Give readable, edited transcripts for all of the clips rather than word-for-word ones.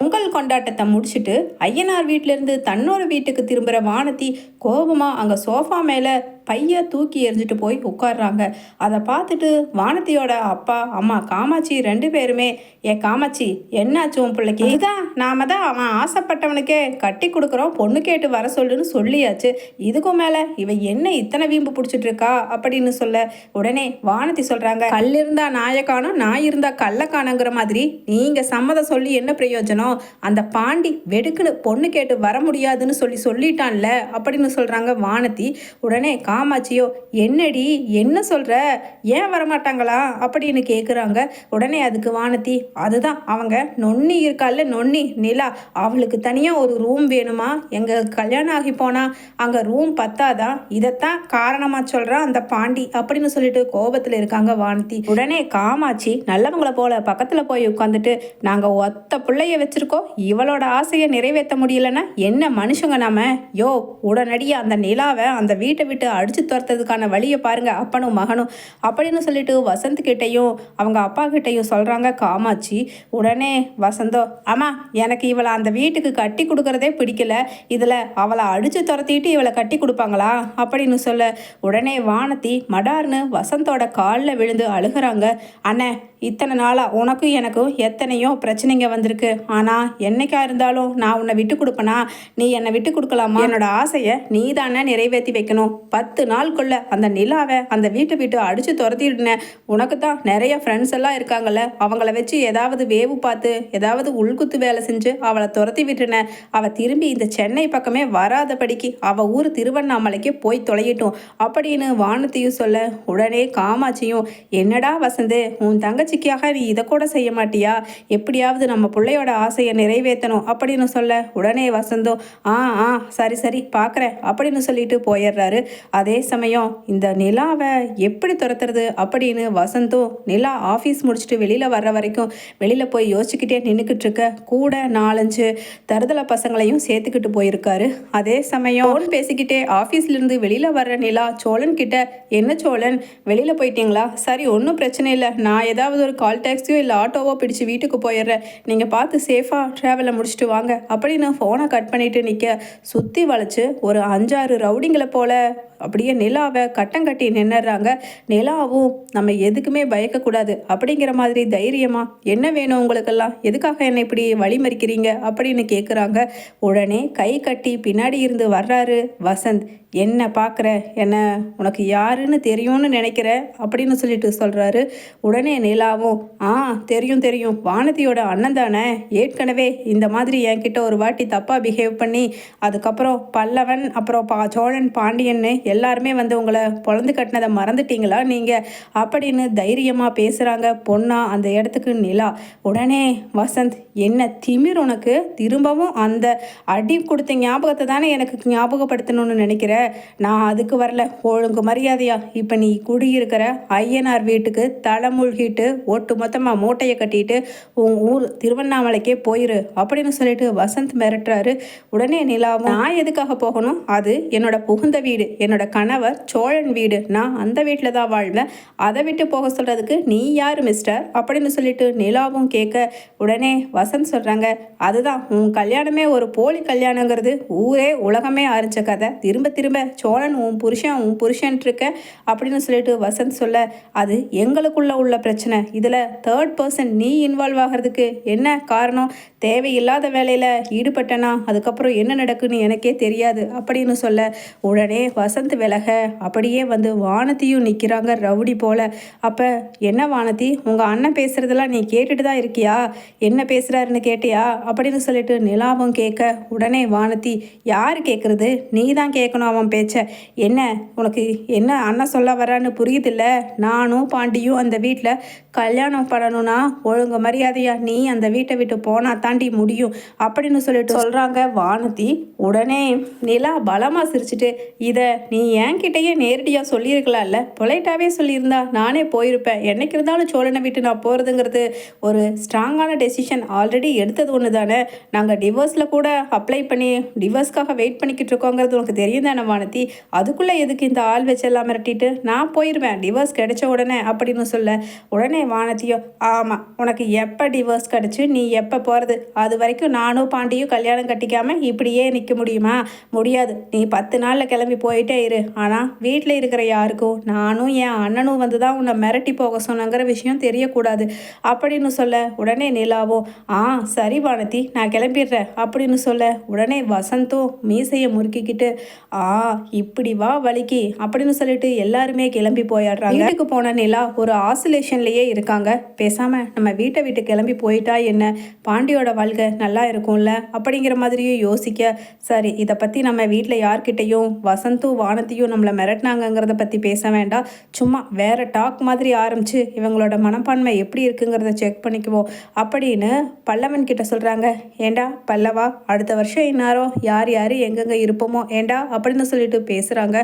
பொங்கல் கொண்டாட்டத்தை முடிச்சுட்டு ஐயனார் வீட்டிலேருந்து தன்னோட வீட்டுக்கு திரும்புகிற வானதி கோபமாக அங்கே சோஃபா மேலே பைய தூக்கி எறிஞ்சிட்டு போய் உட்காடுறாங்க. அதை பார்த்துட்டு வானதியோட அப்பா அம்மா காமாட்சி 2 பேருமே, காமாட்சி என்னாச்சு உன் பிள்ளைக்கு? இதுதான் நாம தான் அவன் ஆசைப்பட்டவனுக்கே கட்டி கொடுக்குறோம், பொண்ணு கேட்டு வர சொல்லுன்னு சொல்லியாச்சு, இதுக்கும் மேலே இவன் என்ன இத்தனை வீம்பு பிடிச்சிட்டு இருக்கா அப்படின்னு சொல்ல உடனே வானதி சொல்கிறாங்க, கல் இருந்தா நாயை காணும், நாய் இருந்தா கல்லை காணுங்கிற மாதிரி நீங்கள் சம்மதம் சொல்லி என்ன பிரயோஜனம்? அந்த பாண்டி வெடுக்குன்னு பொண்ணு கேட்டு வர முடியாதுன்னு சொல்லிட்டான்ல அப்படின்னு சொல்கிறாங்க வானதி. உடனே காமாட்சியோ, என்னடி என்ன சொல்கிற, ஏன் வரமாட்டாங்களா அப்படின்னு கேட்குறாங்க. உடனே அதுக்கு வானதி, அதுதான் அவங்க நொன்னி இருக்கால, நொன்னி நிலா, அவளுக்கு தனியாக ஒரு ரூம் வேணுமா, எங்கள் கல்யாணம் ஆகி போனால் அங்கே ரூம் பத்தாதான், இதைத்தான் காரணமாக சொல்கிறான் அந்த பாண்டி அப்படின்னு சொல்லிட்டு கோபத்தில் இருக்காங்க வானதி. உடனே காமாட்சி நல்லவங்களை போல பக்கத்தில் போய் உட்காந்துட்டு, நாங்கள் ஒத்த பிள்ளைய வச்சுருக்கோம், இவளோட ஆசையை நிறைவேற்ற முடியலன்னா என்ன மனுஷங்க நாம, யோ உடனடியாக அந்த நிலாவை அந்த வீட்டை விட்டு அடிச்சு துரத்துறதுக்கான வழியை பாருங்க அப்பனும் மகனும் அப்படின்னு சொல்லிட்டு வசந்த் கிட்டையும் அவங்க அப்பா கிட்டையும் சொல்கிறாங்க காமாட்சி. உடனே வசந்தோ, ஆமா எனக்கு இவளை அந்த வீட்டுக்கு கட்டி கொடுக்கறதே பிடிக்கல, இதில் அவளை அடித்து துரத்திட்டு இவளை கட்டி கொடுப்பாங்களா அப்படின்னு சொல்ல உடனே வானதி மடார்னு வசந்தோட காலில் விழுந்து அழுகிறாங்க. அண்ணே, இத்தனை நாளாக உனக்கும் எனக்கும் எத்தனையோ பிரச்சனைங்க வந்திருக்கு, ஆனால் என்னைக்கா இருந்தாலும் நான் உன்னை விட்டு கொடுப்பேனா? நீ என்னை விட்டு கொடுக்கலாமா? என்னோட ஆசையை நீ தானே நிறைவேற்றி வைக்கணும். 10 நாளுக்குள்ள அந்த நிலாவை அந்த வீட்டை விட்டு அடித்து துரத்திடுனேன். உனக்கு தான் நிறைய ஃப்ரெண்ட்ஸ் எல்லாம் இருக்காங்கல்ல, அவங்கள வச்சு ஏதாவது வேவு பார்த்து ஏதாவது உள்குத்து வேலை செஞ்சு அவளை துரத்தி விட்டுனேன். அவள் திரும்பி இந்த சென்னை பக்கமே வராதபடிக்கு அவள் ஊர் திருவண்ணாமலைக்கு போய் தொலையிட்டோம் அப்படின்னு வானதியும் சொல்ல உடனே காமாட்சியும், என்னடா வசந்து, உன் தங்கச்சிக்காக நீ இதை கூட செய்ய மாட்டியா? எப்படியாவது நம்ம பிள்ளையோட ஆசையை நிறைவேற்றணும் அப்படின்னு சொல்ல உடனே வசந்தும், ஆ சரி சரி பார்க்குறேன் அப்படின்னு சொல்லிட்டு போயிடுறாரு. அதே சமயம் இந்த நிலாவை எப்படி துரத்துறது அப்படின்னு வசந்தும் நிலா ஆஃபீஸ் முடிச்சுட்டு வெளியில் வர்ற வரைக்கும் வெளியில் போய் யோசிச்சுக்கிட்டே நின்றுக்கிட்டு இருக்க, கூட 4-5 தருதலை பசங்களையும் சேர்த்துக்கிட்டு போயிருக்காரு. அதே சமயம் பேசிக்கிட்டே ஆஃபீஸ்லேருந்து வெளியில் வர்ற நிலா சோழன் கிட்ட, என்ன சோழன் வெளியில் போயிட்டீங்களா? சரி ஒன்றும் பிரச்சனை இல்லை, நான் ஏதாவது ஒரு கால் டாக்ஸியோ இல்லை ஆட்டோவோ பிடிச்சி வீட்டுக்கு போயிடுறேன், நீங்கள் பார்த்து சேஃபாக ட்ராவலை முடிச்சுட்டு வாங்க அப்படின்னு ஃபோனை கட் பண்ணிட்டு நிற்க, சுற்றி வளைச்சு ஒரு 5-6 ரவுடிங்களை போல அப்படியே நிலாவை கட்டம் கட்டி நின்னுறாங்க. நிலாவும் நம்ம எதுக்குமே பயக்கக்கூடாது அப்படிங்கிற மாதிரி தைரியமா, என்ன வேணும் உங்களுக்கெல்லாம், எதுக்காக என்னை இப்படி வழிமறிக்கிறீங்க அப்படின்னு கேட்குறாங்க. உடனே கை கட்டி பின்னாடி இருந்து வர்றாரு வசந்த். என்ன பார்க்குற, என்ன உனக்கு யாருன்னு தெரியும்னு நினைக்கிற அப்படின்னு சொல்லிட்டு சொல்கிறாரு. உடனே நிலாவும், தெரியும் தெரியும், வானதியோட அண்ணன் தானே, ஏற்கனவே இந்த மாதிரி என்கிட்ட ஒரு வாட்டி தப்பாக பிஹேவ் பண்ணி அதுக்கப்புறம் பல்லவன் அப்புறம் சோழன் பாண்டியன்னு எல்லாருமே வந்து உங்களை பொழந்து கட்டினதை மறந்துட்டீங்களா நீங்கள் அப்படின்னு தைரியமாக பேசுகிறாங்க பொண்ணா அந்த இடத்துக்கு நிலா. உடனே வசந்த், என்ன திமிர் உனக்கு, திரும்பவும் அந்த அடி கொடுத்த ஞாபகத்தை தானே எனக்கு ஞாபகப்படுத்தணும்னு நினைக்கிற? நான் அதுக்கு வரல, ஒழுங்கு மரியாதையா இப்போ நீ குடியிருக்கிற ஐயனார் வீட்டுக்கு தலை மூழ்கிட்டு ஒட்டு மொத்தமாக மூட்டையை கட்டிட்டு உன் ஊர் திருவண்ணாமலைக்கே போயிரு அப்படின்னு சொல்லிட்டு வசந்த் மிரட்டுறாரு. உடனே நிலாவும், நான் எதுக்காக போகணும், அது என்னோட புகுந்த வீடு, என்னோட கணவர் சோழன் வீடு, நான் அந்த வீட்டில் தான் வாழ்வேன், அதை விட்டு போக சொல்கிறதுக்கு நீ யார் மிஸ்டர் அப்படின்னு சொல்லிட்டு நிலாவும் கேட்க உடனே வசந்த் சொல்கிறாங்க, அதுதான் உன் கல்யாணமே ஒரு போலி கல்யாணங்கிறது ஊரே உலகமே அறிஞ்ச கதை, திரும்ப திரும்ப சோழன் உன் புருஷன் இருக்க அப்படின்னு சொல்லிட்டு வசந்த் சொல்ல, அது எங்களுக்குள்ள உள்ள பிரச்சனை, இதில் 3rd பர்சன் நீ இன்வால்வ் ஆகிறதுக்கு என்ன காரணம்? தேவையில்லாத வேலையில் ஈடுபட்டனா அதுக்கப்புறம் என்ன நடக்குன்னு எனக்கே தெரியாது அப்படின்னு சொல்ல உடனே வசந்த் விலக அப்படியே வந்து வானதியும் நிற்கிறாங்க ரவுடி போல. அப்போ என்ன வானதி, உங்கள் அண்ணன் பேசுகிறதெல்லாம் நீ கேட்டுட்டு தான் இருக்கியா, என்ன பேசுகிறாருன்னு கேட்டியா அப்படின்னு சொல்லிட்டு நிலாவும் கேட்க உடனே வானதி, யார் கேட்குறது, நீ தான் கேட்கணும் அவன் பேச்ச, என்ன உனக்கு என்ன அண்ணன் சொல்ல வரான்னு புரியுதில்ல, நானும் பாண்டியும் அந்த வீட்டில் கல்யாணம் பண்ணணும்னா ஒழுங்கு மரியாதையா நீ அந்த வீட்டை விட்டு போனா தாண்டி முடியும் அப்படின்னு சொல்லிட்டு சொல்கிறாங்க வானதி. உடனே நிலா பலமாக சிரிச்சுட்டு, இதை நீ என்கிட்டயே நேரடியாக சொல்லியிருக்கலாம்ல, பொலைட்டாகவே சொல்லியிருந்தா நானே போயிருப்பேன். என்னைக்கு இருந்தாலும் சோழனை விட்டு நான் போகிறதுங்கிறது ஒரு ஸ்ட்ராங்கான டெசிஷன் ஆல்ரெடி எடுத்தது ஒன்று தானே. நாங்கள் டிவோர்ஸில் கூட அப்ளை பண்ணி டிவோர்ஸ்க்காக வெயிட் பண்ணிக்கிட்டு இருக்கோங்கிறது உனக்கு தெரியும் தானே வானதி. அதுக்குள்ளே எதுக்கு இந்த ஆள் வச்செல்லாம் மிரட்டிட்டு நான் போயிடுவேன் டிவோர்ஸ் கிடைச்ச உடனே அப்படின்னு சொல்ல, உடனே வானதியோ ஆமாம், உனக்கு எப்போ டிவோர்ஸ் கிடச்சி நீ எப்போ போகிறது, அது வரைக்கும் நானும் பாண்டியும் கல்யாணம் கட்டிக்காமல் இப்படியே நிற்க முடியுமா? முடியாது. நீ 10 நாளில் கிளம்பி போயிட்டே இரு. ஆனால் வீட்டில் இருக்கிற யாருக்கும் நானும் என் அண்ணனும் வந்து தான் உன்னை மிரட்டி போக சொன்னங்கிற விஷயம் தெரியக்கூடாது அப்படின்னு சொல்ல, உடனே நிலாவோ சரி வானதி நான் கிளம்பிடுறேன் அப்படின்னு சொல்ல, உடனே வசந்தும் மீசையை முறுக்கிக்கிட்டு இப்படி வா வலிக்கு அப்படின்னு சொல்லிட்டு எல்லாருமே கிளம்பி போயிடுறாங்க. வீட்டுக்கு போன நிலா ஒரு ஆசோலேஷன்லேயே இருக்காங்க. பேசாமல் நம்ம வீட்டை விட்டு கிளம்பி போயிட்டா என்ன, பாண்டியோட வாழ்க்கை நல்லா இருக்கும்ல அப்படிங்கிற மாதிரியும் யோசிக்க, சரி இதை பற்றி நம்ம வீட்டில் யார்கிட்டையும் வசந்தும் வானத்தையும் நம்மளை மிரட்டினாங்கிறத பற்றி பேச வேண்டாம், சும்மா வேற டாக் மாதிரி ஆரம்பித்து இவங்களோட மனப்பான்மை எப்படி இருக்குங்கிறத செக் பண்ணிக்குவோம் அப்படின்னு பல்லவன் கிட்ட சொல்கிறாங்க. ஏண்டா பல்லவா, அடுத்த வருஷம் இந்நேரம் யார் யார் எங்கெங்கே இருப்போமோ ஏண்டா அப்படின்னு சொல்லிட்டு பேசுகிறாங்க.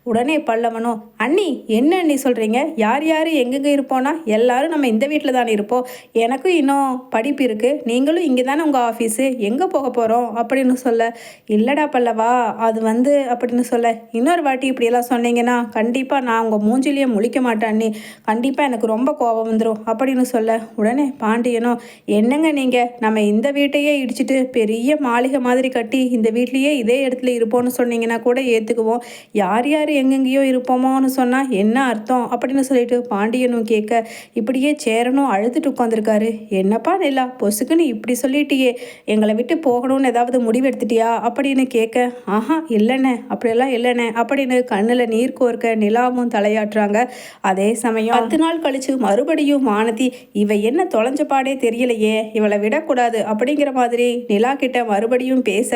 உடனே பல்லவனும் அண்ணி என்ன அண்ணி சொல்கிறீங்க, யார் யார் எங்கெங்கே இருப்போன்னா எல்லாரும் நம்ம இந்த வீட்டில் தானே இருப்போம், எனக்கும் இன்னும் படிப்பு இருக்குது, நீங்களும் இங்கே தானே உங்கள் ஆஃபீஸு, எங்கே போக போகிறோம் அப்படின்னு சொல்ல, இல்லைடா பல்லவா அது வந்து அப்படின்னு சொல்ல, இன்னொரு வாட்டி இப்படியெல்லாம் சொன்னீங்கன்னா கண்டிப்பாக நான் உங்கள் மூஞ்சிலேயே முழிக்க மாட்டேன் அண்ணி, கண்டிப்பாக எனக்கு ரொம்ப கோபம் வந்துடும் அப்படின்னு சொல்ல, உடனே பாண்டியனும் என்னங்க நீங்கள் நம்ம இந்த வீட்டையே இடிச்சிட்டு பெரிய மாளிகை மாதிரி கட்டி இந்த வீட்லேயே இதே இடத்துல இருப்போம்னு சொன்னீங்கன்னா கூட ஏற்றுக்குவோம், யார் யார் எங்கெங்கேயோ இருப்போமோன்னு சொன்னால் என்ன அர்த்தம் அப்படின்னு சொல்லிட்டு பாண்டியனும் கேட்க, இப்படியே சேரனும் அழுதுட்டு உட்காந்துருக்காரு. என்னப்பா நிலா பொசுக்குன்னு இப்படி சொல்லிட்டியே, எங்களை விட்டு போகணும்னு ஏதாவது முடிவு எடுத்துட்டியா அப்படின்னு கேட்க, இல்லைண்ணே அப்படியெல்லாம் இல்லைண்ணே அப்படின்னு கண்ணில் நீர் கோர்க்க நிலாவும் தலையாட்டுறாங்க. அதே சமயம் 10 நாள் கழிச்சு மறுபடியும் வானதி இவ என்ன தொலைஞ்ச பாடே தெரியலையே, இவளை விடக்கூடாது அப்படிங்கிற மாதிரி நிலா கிட்ட மறுபடியும் பேச,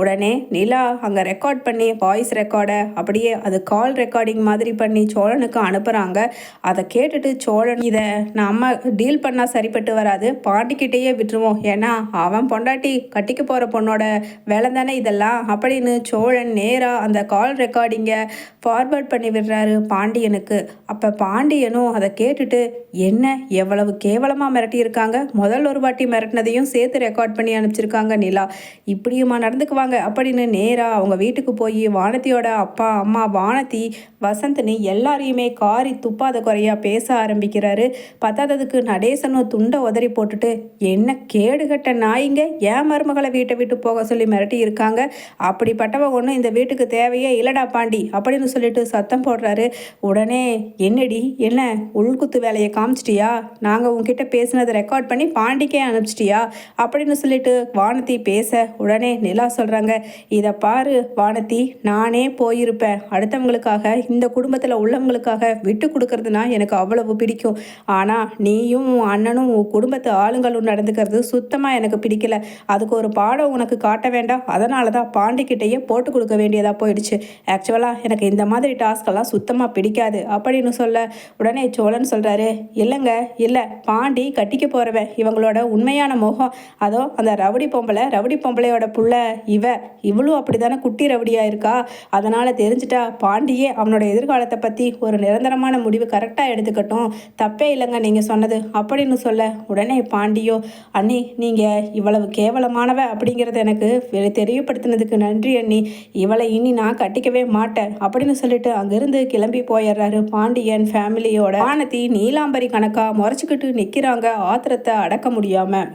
உடனே நிலா அங்கே ரெக்கார்ட் பண்ணி வாய்ஸ் ரெக்கார்டை அப்படியே அது கால் ரெக்கார்டிங் மாதிரி பண்ணி சோழனுக்கு அனுப்புகிறாங்க. அதை கேட்டுட்டு சோழன் இதை நம்ம டீல் பண்ணால் சரிப்பட்டு வராது, பாண்டிக்கிட்டேயே விட்டுருவோம், ஏன்னா அவன் பொண்டாட்டி கட்டிக்க போகிற பொண்ணோட வேலை தானே இதெல்லாம் அப்படின்னு சோழன் நேராக அந்த கால் ரெக்கார்டிங்கை ஃபார்வர்ட் பண்ணி விடுறாரு பாண்டியனுக்கு. அப்போ பாண்டியனும் அதை கேட்டுட்டு என்ன எவ்வளவு கேவலமாக மிரட்டியிருக்காங்க, முதல் ஒரு வாட்டி மிரட்டினதையும் சேர்த்து ரெக்கார்ட் பண்ணி அனுப்பிச்சிருக்காங்க நிலா, இப்படியுமா நடந்துக்குவாங்க அப்படின்னு நேராக அவங்க வீட்டுக்கு போய் வானதியோட அப்பா அம்மா வானதி வசந்த்னு எல்லாரையுமே காரி துப்பாத குறையா பேச ஆரம்பிக்கிறாரு. பத்தாததுக்கு நடேசனும் துண்டை உதறி போட்டுட்டு என்ன கேடுகட்ட நாய்ங்க ஏன் மருமகளை வீட்டை விட்டு போக சொல்லி மிரட்டி இருக்காங்க, அப்படிப்பட்டவ ஒன்றும் இந்த வீட்டுக்கு தேவையே இல்லடா பாண்டி அப்படின்னு சொல்லிட்டு சத்தம் போடுறாரு. உடனே என்னடி என்ன உள்குத்து வேலையை காமிச்சிட்டியா, நாங்கள் உங்ககிட்ட பேசினதை ரெக்கார்ட் பண்ணி பாண்டிக்கே அனுப்பிச்சிட்டியா அப்படின்னு சொல்லிட்டு வானதி பேச, உடனே நிலா சொல்கிறாங்க, இதை பாரு வானதி, நானே போயிருப்பேன் அடுத்தவங்களுக்காக, இந்த குடும்பத்தில் உள்ளவங்களுக்காக விட்டு கொடுக்கறதுனா எனக்கு அவ்வளவு பிடிக்கும், ஆனால் நீயும் உன் அண்ணனும் உன் குடும்பத்து ஆளுங்களும் நடந்துக்கிறது சுத்தமாக எனக்கு பிடிக்கல, அதுக்கு ஒரு பாடம் உனக்கு காட்ட வேண்டாம், அதனால தான் பாண்டிக்கிட்டேயே போட்டு கொடுக்க வேண்டியதாக போயிடுச்சு, ஆக்சுவலாக எனக்கு இந்த மாதிரி டாஸ்கெல்லாம் சுத்தமாக பிடிக்காது அப்படின்னு சொல்ல, உடனே சோழன் சொல்கிறாரு, இல்லைங்க இல்லை, பாண்டி கட்டிக்க போகிறவன், இவங்களோட உண்மையான முகம் அதோ அந்த ரவுடி பொம்பளையோட புள்ள இவளும் அப்படி தானே குட்டி ரவுடியாக இருக்கா, அதனால் தெரிஞ்சிட்டா பாண்டியே அவனோட எதிர்காலத்தை பற்றி ஒரு நிரந்தரமான முடிவு கரெக்டாக எடுத்துக்கட்டும், தப்பே இல்லைங்க நீங்கள் சொன்னது அப்படின்னு சொல்ல, உடனே பாண்டியோ அண்ணி நீங்கள் இவ்வளவு கேவலமானவ அப்படிங்கிறத எனக்கு தெரியப்படுத்தினதுக்கு நன்றி அண்ணி, இவளை இனி நான் கட்டிக்கவே மாட்டேன் அப்படின்னு சொல்லிட்டு அங்கேருந்து கிளம்பி போயிடுறாரு பாண்டியன் ஃபேமிலியோட. வானதி நீலாம்பரி கணக்காக முறைச்சிக்கிட்டு நிற்கிறாங்க ஆத்திரத்தை அடக்க முடியாமல்.